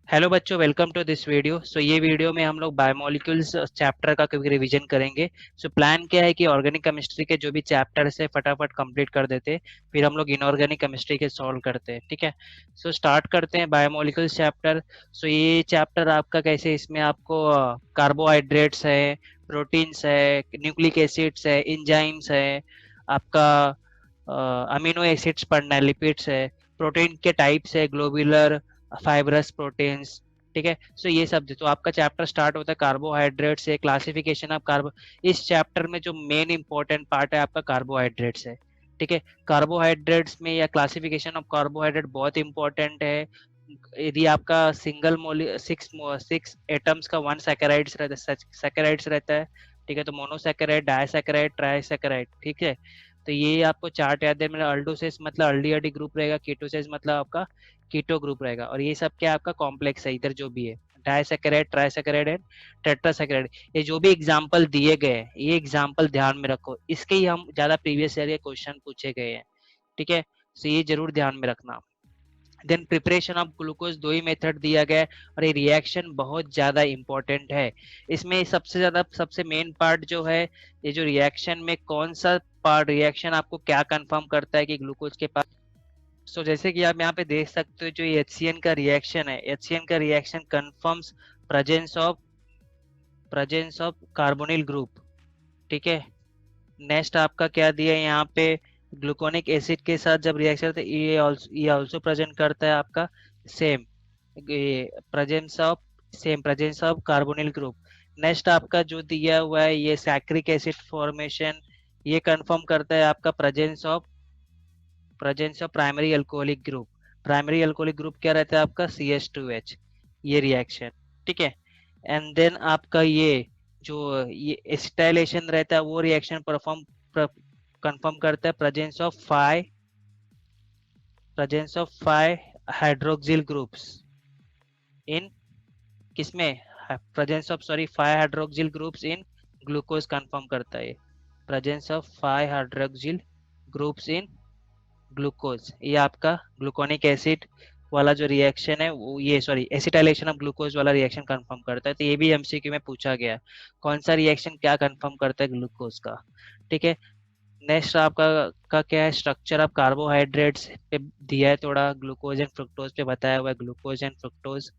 Hello बच्चों, welcome to this video. ये video में हम लोग बायोमोलिक्यूल्स चैप्टर का क्विक रिवीजन करेंगे। प्लान क्या है कि ऑर्गेनिक केमिस्ट्री के जो भी चैप्टर्स है फटाफट कंप्लीट कर देते हैं, फिर हम लोग इनऑर्गेनिक केमिस्ट्री के सॉल्व करते हैं। ठीक है। स्टार्ट करते हैं बायोमोलिक्यूल्स चैप्टर। ये चैप्टर आपका कैसे, इसमें आपको कार्बोहाइड्रेट्स है, प्रोटीन्स है, न्यूक्लिक एसिड्स है, इंजाइम्स है, आपका अमीनो एसिड्स पढ़ना है, लिपिड्स है, प्रोटीन के टाइप्स है, ग्लोबुलर, फाइब्रस प्रोटीन्स। ठीक है। ये सब तो आपका चैप्टर स्टार्ट होता है कार्बोहाइड्रेट से, क्लासिफिकेशन ऑफ कार्बो। इस चैप्टर में जो मेन इंपॉर्टेंट पार्ट है आपका कार्बोहाइड्रेट्स है। ठीक है। कार्बोहाइड्रेट्स में या क्लासिफिकेशन ऑफ कार्बोहाइड्रेट बहुत इंपॉर्टेंट है। यदि आपका सिंगल मोली सिक्स सिक्स एटम्स का वन सैकेराइड्स रहता है, सैकेराइड्स रहता है। ठीक है। तो मोनोसैकेराइड, डाइसैकेराइड, ट्राइसैकेराइड। ठीक है। तो ये आपको चार्ट याद है मेरा। अल्डोसिस मतलब अल्डिहाइड ग्रुप रहेगा, कीटोसिस मतलब आपका कीटो ग्रुप रहेगा। और ये सब क्या आपका कॉम्प्लेक्स है, इधर जो भी है डाइसैकेराइड, ट्राइसैकेराइड एंड टेट्रासैकेराइड। ये जो भी एग्जांपल दिए गए हैं, ये एग्जांपल ध्यान में रखो, इसके ही हम ज्यादा प्रीवियस ईयर के क्वेश्चन पूछे गए हैं। ठीक है। ये जरूर ध्यान में रखना। देन प्रिपरेशन ऑफ ग्लूकोज, दो ही मेथड दिया गया है और ये रिएक्शन बहुत ज्यादा इंपॉर्टेंट है। इसमें सबसे ज्यादा सबसे मेन पार्ट जो है, ये जो रिएक्शन में कौन सा पार्ट रिएक्शन आपको क्या कंफर्म करता है कि ग्लूकोज के पास। जैसे कि आप यहाँ पे देख सकते हो, जो HCN का रिएक्शन है, HCN का reaction confirms presence of carbonyl group. ठीक है। नेक्स्ट आपका क्या दिया है यहाँ पे, ग्लूकोनिक एसिड के साथ जब रिएक्शन होता है, ये ऑल्सो प्रेजेंट करता है आपका same presence of carbonyl group. Next आपका जो दिया हुआ है ये सैक्रिक एसिड फॉर्मेशन, ये कंफर्म करता है आपका presence of primary alcoholic group. Primary alcoholic group क्या रहता है आपका CH2H, ये रिएक्शन। ठीक है। एंड देन आपका ये एसिटाइलेशन रहता है, वो रिएक्शन कंफर्म करता है presence of five hydroxyl groups in किसमें, presence of sorry 5 hydroxyl groups in glucose confirm करता है। Presence of 5 hydroxyl groups in glucose, ये आपका ग्लूकोनिक एसिड वाला जो रिएक्शन है वो, ये सॉरी एसिटाइलेशन ऑफ ग्लूकोज वाला रिएक्शन कंफर्म करता है। तो ये भी MCQ में पूछा गया है, कौन सा रिएक्शन क्या कंफर्म करता है ग्लूकोज का। ठीक है। नेक्स्ट आपका का क्या है, स्ट्रक्चर ऑफ कार्बोहाइड्रेट्स पे दिया है, थोड़ा ग्लूकोज एंड फ्रुक्टोज पे बताया हुआ है, glucose and fructose.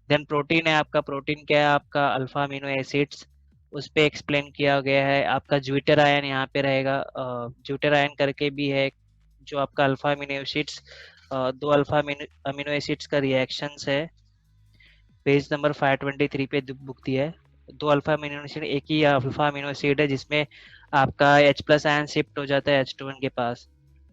Then protein है आपका, प्रोटीन क्या है आपका अल्फा अमीनो एसिड्स, उस पे एक्सप्लेन किया गया है। आपका ज्यूटर आयन यहाँ पे रहेगा, ज्यूटर आयन करके भी है, जो आपका अल्फा अमीनो एसिड्स, दो अल्फा अमीनो एसिड्स का रिएक्शंस है। पेज नंबर 523 पे बुक दिया है। दो अल्फा अमीनो एसिड, एक ही अल्फा अमीनो एसिड है जिसमें आपका H+ आयन शिफ्ट हो जाता है H2N के पास।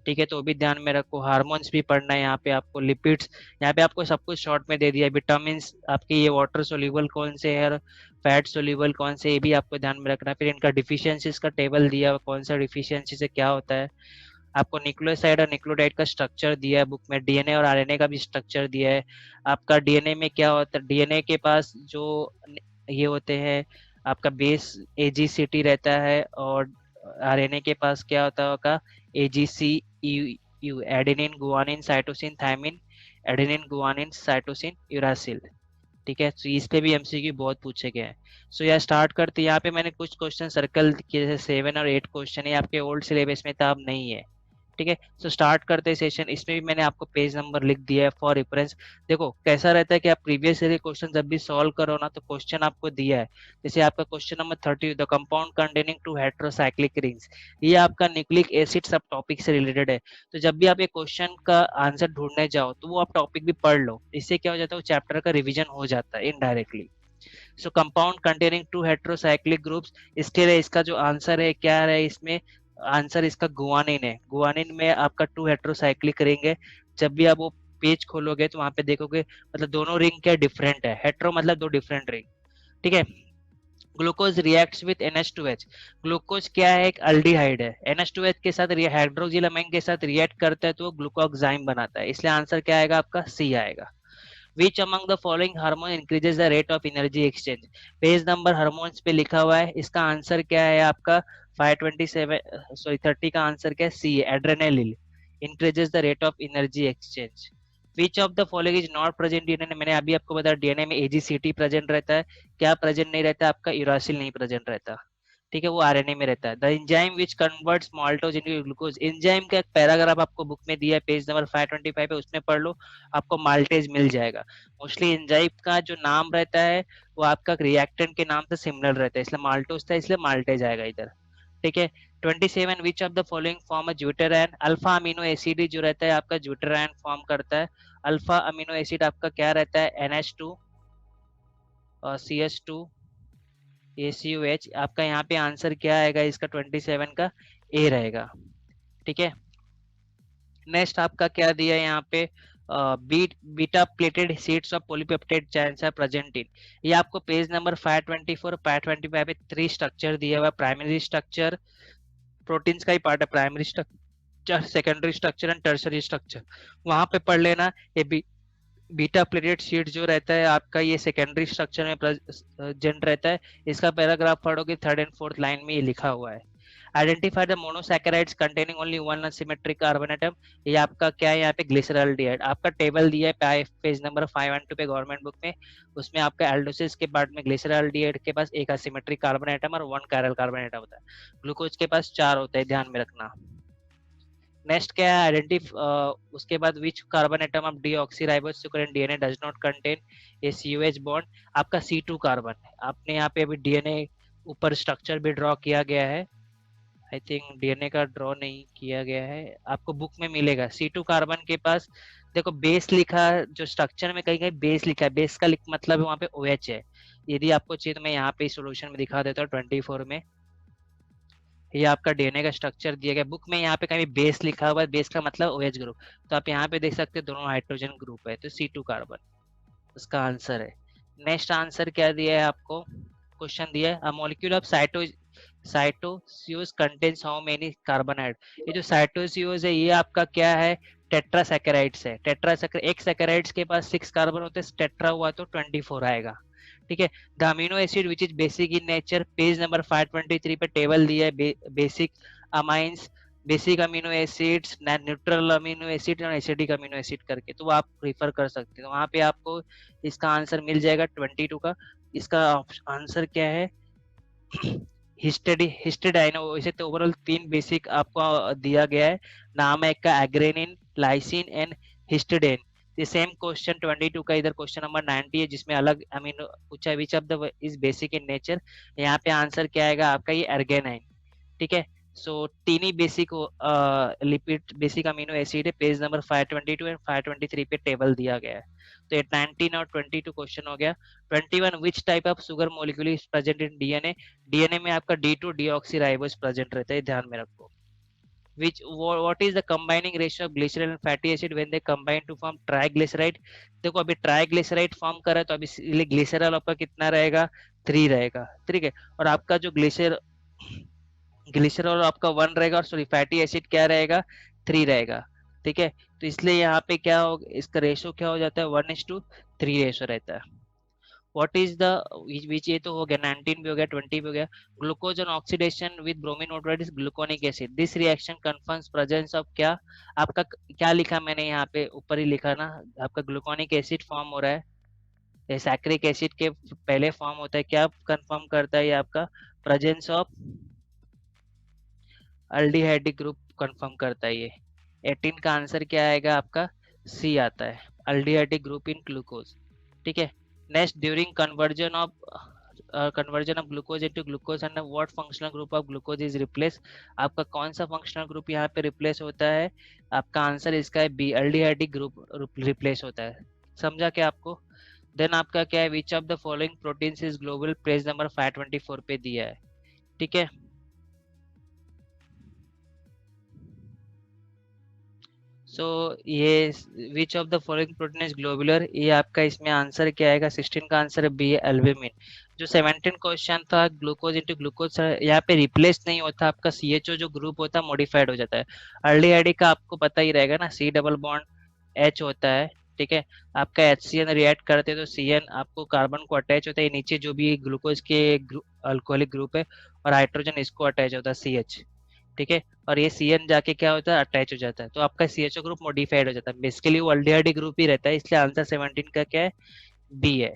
ठीक है। तो भी ध्यान में रखो। हार्मोन्स भी पढ़ना है यहाँ पे आपको, लिपिड्स यहाँ पे आपको सब कुछ शॉर्ट में दे दिया है। विटामिन आपके ये वाटर सोल्यूबल कौन से है और फैट सोल्यूबल कौन से, ये भी आपको ध्यान में रखना है। फिर इनका डिफिशियंसीज का टेबल दिया है, कौन सा डिफिशियंसी से क्या होता है। आपको न्यूक्लियोसाइड और न्यूक्लियोटाइड का स्ट्रक्चर दिया है बुक में, DNA और RNA का भी स्ट्रक्चर दिया है। आपका DNA में क्या होता है, DNA के पास जो ये होते हैं आपका बेस AGCT रहता है, और RNA के पास क्या होता है आपका AGCU, adenine guanine cytosine thymine, adenine guanine cytosine uracil. ठीक है। इस पे भी MCQ बहुत पूछे गए हैं। यह स्टार्ट करते, यहाँ पे मैंने कुछ क्वेश्चन सर्कल किए, जैसे 7 और 8 क्वेश्चन है आपके ओल्ड सिलेबस में, तो अब नहीं है। ठीक है। स्टार्ट करते हैं सेशन। इसमें भी मैंने आपको पेज नंबर लिख दिया है फॉर रेफरेंस। देखो कैसा रहता है कि आप प्रीवियस ईयर के क्वेश्चन जब भी सॉल्व करो ना, तो क्वेश्चन आपको दिया है। जैसे आपका question number 30, the compound containing 2 heterocyclic rings, ये आपका न्यूक्लिक एसिड सब टॉपिक से रिलेटेड है। तो जब भी आप एक क्वेश्चन का आंसर ढूंढने जाओ, तो वो आप टॉपिक भी पढ़ लो, इससे क्या हो जाता है, वो चैप्टर का रिवीजन हो जाता है indirectly. Compound containing 2 heterocyclic groups, स्थिर है, इसका जो आंसर है क्या है इसमें, आंसर इसका गुआनिन है। गुआनिन में आपका 2 हेट्रोसाइक्लिक रिंग है। जब भी आप वो पेज खोलोगे तो वहां पे देखोगे, मतलब दोनों रिंग क्या डिफरेंट है, हेट्रो मतलब दो डिफरेंट रिंग। ठीक है। Glucose reacts with NH2H, glucose क्या है, एक अल्डिहाइड है, NH2H के साथ हाइड्रोक्सिल अमीन के साथ रिएक्ट करता है तो वो ग्लूकोक्साइम बनाता है, इसलिए आंसर क्या आएगा आपका C आएगा। Which among the following hormone increases the rate of energy exchange, page number hormones पे लिखा हुआ है, इसका आंसर क्या है आपका 30 का आंसर क्या है, C, adrenaline, increases the rate of energy exchange। Which of the following is not present DNA, मैंने अभी आपको बताया डीएनए में एजीसीटी प्रेजेंट रहता है, क्या प्रेजेंट नहीं रहता, आपका यूरासिल नहीं प्रेजेंट रहता, ठीक है, वो आरएनए में रहता है। The enzyme which converts maltose into glucose, enzyme का एक पैराग्राफ आपको बुक में दिया है पेज नंबर 525 पे, उसमें पढ़ लो, आपको माल्टेज मिल जाएगा। मोस्टली एंजाइम का जो नाम रहता है वो आपका रिएक्टेंट के नाम से सिमिलर रहता है, इसलिए माल्टोज था इसलिए माल्टेज आएगा इधर, ठीक है। 27 which of the following form zwitterion, alpha amino acid जो रहता है आपका ज्यूटेरैन फॉर्म करता है। अल्फा अमीनो एसिड आपका क्या रहता है, NH2 और CH2 ACOH, आपका यहाँ पे आंसर क्या आएगा इसका 27 का ए रहेगा, ठीक है। नेक्स्ट आपका क्या दिया है यहाँ पे, beta pleated sheets of polypeptide chains are present in, ये आपको पेज नंबर 524 525 पे 3 स्ट्रक्चर दिया हुआ है, प्राइमरी स्ट्रक्चर प्रोटीन्स का ही पार्ट है, primary structure, secondary structure and tertiary structure, वहां पे पढ़ लेना। ये बीटा प्लेटेड शीट जो रहता है आपका ये सेकेंडरी स्ट्रक्चर में प्रेजेंट रहता है, इसका पैराग्राफ पढ़ोगे थर्ड एंड फोर्थ लाइन में ये लिखा हुआ है। Identify the monosaccharides containing only one asymmetric carbon atom, ये आपका क्या है यहाँ पे ग्लिसरॉल्डिहाइड, आपका टेबल दिया है पेज नंबर 512 पे गवर्नमेंट बुक में, उसमें आपका एल्डोसिस के पार्ट में ग्लिसरॉल्डिहाइड के पास एक असिमेट्रिक कार्बन एटम और वन कायरल कार्बन एटम होता है, ग्लूकोज के पास 4 होता है, ध्यान में रखना। नेक्स्ट क्या है, उसके बाद which carbon atom of deoxyribose sugar DNA does not contain a COH bond, आपका C2 कार्बन है, आपने यहाँ पे अभी डीएनए ऊपर स्ट्रक्चर भी ड्रॉ किया गया है, आई थिंक डीएनए का ड्रॉ नहीं किया गया है, आपको बुक में मिलेगा। C2 कार्बन के पास देखो बेस लिखा, जो स्ट्रक्चर में कहीं कहीं बेस लिखा है, बेस का मतलब है वहाँ पे OH है, यदि आपको चाहिए तो मैं यहाँ पे सोल्यूशन में दिखा देता हूँ 24 में, ये आपका डीएनए का स्ट्रक्चर दिया गया बुक में, यहाँ पे कहीं बेस लिखा हुआ है, बेस का मतलब OH ग्रुप, तो आप यहाँ पे देख सकते हैं दोनों हाइड्रोजन ग्रुप है, तो C2 कार्बन उसका आंसर है। नेक्स्ट आंसर क्या दिया है आपको, क्वेश्चन दिया है, a molecule of cytosiose contains how many carbon eight, ये जो साइटोसियोस है ये आपका क्या है, टेट्रासैकेराइड्स है, एक सैकेराइड्स के पास 6 कार्बन होते हैं, टेट्रा हुआ तो 24 आएगा, ठीक है। The amino acid which is basic in nature, page number 523 पे टेबल दिया है, basic amines, basic amino acids, neutral amino acid और एसिडिक अमीनो एसिड करके, तो आप प्रीफर कर सकते हो, वहां पे आपको इसका आंसर मिल जाएगा 22 का। इसका आंसर क्या है, हिस्टिडाइनो, इसे तो ओवरऑल 3 बेसिक आपको दिया गया है, नाम है एक का एग्रेनिन, लाइसिन एंड हिस्टिडाइन। ये सेम क्वेश्चन 22 का इधर क्वेश्चन नंबर 90 है जिसमें अलग अमीनो पूछा, विच of the is basic in nature, यहाँ पे आंसर क्या आएगा आपका ये अर्गेनाइन, ठीक है। सो तीन ही basic lipid basic amino acid है, पेज नंबर 522 एंड 523 पे टेबल दिया गया है, तो ये 19 और 22 क्वेश्चन हो गया। 21 which type of sugar molecule is present in DNA, DNA में आपका D2 डीऑक्सीराइबोस प्रेजेंट रहता है, ध्यान में रखो। which what is the combining ratio of glycerol and fatty acid when they combine to form triglyceride, देखो अभी ट्राइग्लिसराइड फॉर्म कर रहा है तो अभी इसलिए ग्लिसरॉल आपका कितना रहेगा, 3 रहेगा, ठीक है। और आपका जो ग्लिसरॉल आपका 1 रहेगा और सॉरी फैटी एसिड क्या रहेगा, 3 रहेगा, ठीक है। तो इसलिए यहाँ पे क्या हो, इसका रेशो क्या हो जाता है, 1:3 रेशो रहता है। व्हाट इज द विच, ये तो हो गया 19 भी हो गया 20 भी हो गया। Glucose on oxidation with bromine oxide is gluconic acid, this reaction confirms presence of क्या, आपका क्या लिखा मैंने यहाँ पे ऊपर ही लिखा ना, आपका ग्लूकोनिक एसिड फॉर्म हो रहा है, ये सैक्रिक एसिड के पहले फॉर्म होता है, क्या कंफर्म करता है ये आपका presence of aldehydic group confirm करता है ये। 18 का आंसर क्या आएगा आपका, सी आता है, अल्डिहाइडिक ग्रुप इन ग्लूकोज, ठीक है। Next, during conversion of glucose into glucose and what functional group of glucose is replaced, आपका कौन सा फंक्शनल ग्रुप यहाँ पे रिप्लेस होता है, आपका आंसर इसका है बी, अल्डिहाइडिक ग्रुप रिप्लेस होता है, समझा क्या आपको। देन आपका क्या है, which of the following proteins is global, page number 524 पे दिया है, ठीक है। सो ये विच of the following protein is globular, ये आपका इसमें आंसर क्या आएगा, 16 का आंसर है बी एल्ब्यूमिन। जो 17 क्वेश्चन था ग्लूकोज इनटू ग्लूकोज, यहाँ पे रिप्लेस नहीं होता, आपका CHO जो ग्रुप होता है मॉडिफाइड हो जाता है। अर्ली का आपको पता ही रहेगा ना, C डबल बॉन्ड H होता है, ठीक है। आपका HCN रिएक्ट करते हैं तो CN आपको कार्बन को अटैच होता है, नीचे जो भी ग्लूकोज के अल्कोहलिक ग्रुप है और हाइड्रोजन इसको अटैच होता है CH, ठीक है। और ये CN जाके क्या होता है, अटैच हो जाता है, तो आपका CHO ग्रुप मॉडिफाइड हो जाता है, बेसिकली वो अल्डिहाइड ग्रुप ही रहता है, इसलिए आंसर 17 का क्या है, बी है।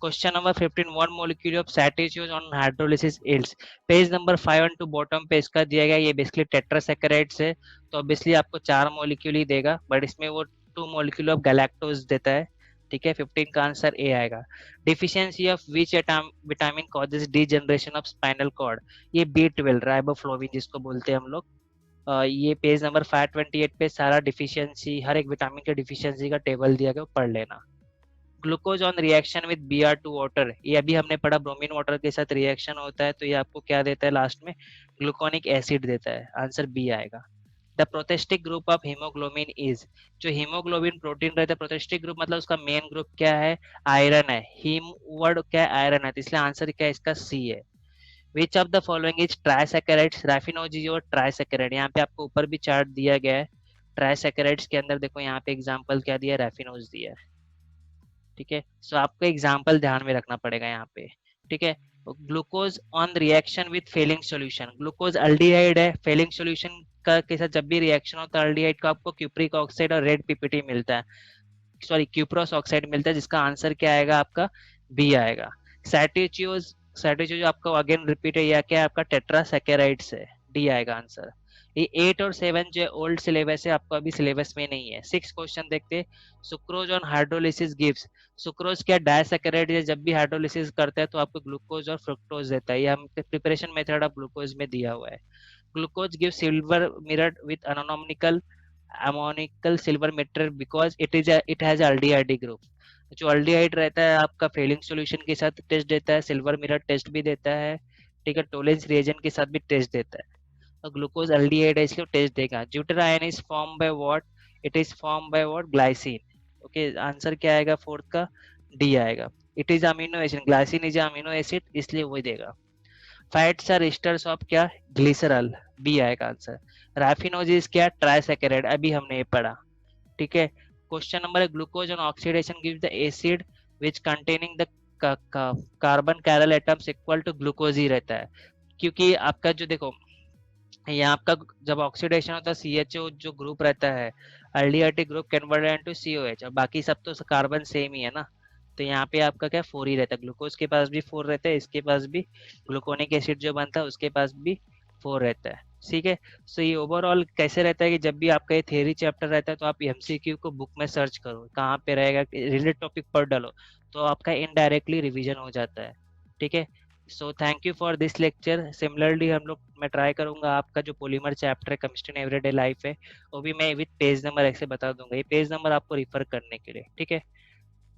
Question number 15, one molecule of stachyose on hydrolysis yields. Page number 5 on to bottom पे इसका दिया गया, ये बेसिकली टेट्रासैकेराइड्स है, तो ऑब्वियसली आपको 4 मॉलिक्यूल ही देगा, बट इसमें वो 2 मॉलिक्यूल ऑफ गैलेक्टोज देता है। ठीक है, 15 का आंसर ए आएगा। Deficiency of which vitamin causes degeneration of spinal cord. ये B12 राइबोफ्लोविन जिसको बोलते हैं हम लोग। ये पेज नंबर 528 पे सारा डिफिशियंसी, हर एक विटामिन के डिफिशियंसी का टेबल दिया गया, पढ़ लेना। Glucose on reaction with Br2 water, ये अभी हमने पढ़ा, ब्रोमीन वाटर के साथ रिएक्शन होता है तो ये आपको क्या देता है, लास्ट में ग्लूकोनिक एसिड देता है, आंसर बी आएगा। The prosthetic group of haemoglobin is, जो हीमोग्लोबिन प्रोटीन रहता है, प्रोथेस्टिक ग्रुप मतलब उसका मेन ग्रुप क्या है, आयरन है, हीम वर्ड क्या है, आयरन है, तो इसलिए आंसर क्या है इसका सी है। Which of the following is trisaccharides, raffinose और ट्राइसैकेराइड, यहाँ पे आपको ऊपर भी चार्ट दिया गया है। ट्राइसैकेराइड्स के अंदर देखो यहाँ पे एग्जांपल क्या दिया है, रैफिनोज दिया है। ठीक है, सो आपको एग्जाम्पल ध्यान में रखना पड़ेगा यहाँ पे। ठीक है, glucose on reaction with Fehling solution, glucose aldehyde है, फेलिंग सॉल्यूशन का के साथ जब भी रिएक्शन होता है अल्डिहाइड का, आपको क्यूप्रिक ऑक्साइड और रेड पीपीटी मिलता है, सॉरी क्यूप्रोस ऑक्साइड मिलता है, जिसका आंसर क्या आएगा आपका, बी आएगा। सैटिचियोज, सैटिचियोज आपको अगेन रिपीट है, या क्या है आपका टेट्रासैकेराइड्स है, डी आएगा आंसर। ये 8 और 7 जो ओल्ड सिलेबस है, आपको अभी सिलेबस में नहीं है। 6 क्वेश्चन देखते, sucrose on hydrolysis gives, sucrose क्या डायसैकेराइड है, जब भी हाइड्रोलिसिस करता है तो आपको ग्लूकोज और फ्रुक्टोज देता है, ये हम प्रिपरेशन मेथड ऑफ ग्लूकोज में दिया हुआ है। Glucose give silver mirror with anonical ammoniacal silver matter because it has aldehyde group, जो अल्डिहाइड रहता है आपका फेलिंग सॉल्यूशन के साथ टेस्ट देता है, सिल्वर मिरर टेस्ट भी देता है। ठीक है, टोलेंस रिएजेंट के साथ भी टेस्ट देता है, और ग्लूकोज अल्डिहाइड है इसलिए टेस्ट देगा। Zwitter ion is form by what, it is form by what, glycine. Okay, answer क्या आएगा फोर्थ का, डी आएगा। It is amino acid, glycine is amino acid, इसलिए वही देगा। फैट्स आर एस्टर्स ऑफ क्या, ग्लिसरॉल, बी आएगा आंसर। रैफिनोज क्या, ट्राइसैकेराइड, अभी हमने ये पढ़ा। ठीक है, क्वेश्चन नंबर है, glucose on oxidation gives the acid which containing the carbon carol atoms equal to glucose ही रहता है, क्योंकि आपका जो देखो यहाँ आपका जब ऑक्सीडेशन होता है CHO जो ग्रुप रहता है, aldehyde group converted into COH, और बाकी सब तो कार्बन सेम ही है ना, तो यहाँ पे आपका क्या 4 ही रहता है, ग्लूकोज के पास भी 4 रहता है, इसके पास भी ग्लूकोनिक एसिड जो बनता है उसके पास भी 4 रहता है। ठीक है, सो ये ओवरऑल कैसे रहता है कि जब भी आपका ये थ्योरी चैप्टर रहता है तो आप MCQ को बुक में सर्च करो कहाँ पे रहेगा, रिलेटेड टॉपिक पर डालो, तो आपका इनडायरेक्टली रिविजन हो जाता है। ठीक है, so thank you for this lecture. Similarly हम लोग, मैं ट्राई करूंगा आपका जो पॉलीमर चैप्टर है, केमिस्ट्री इन एवरीडे लाइफ है, वो भी मैं विद पेज नंबर ऐसे बता दूंगा, ये पेज नंबर आपको रिफर करने के लिए। ठीक है,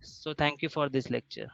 so thank you for this lecture.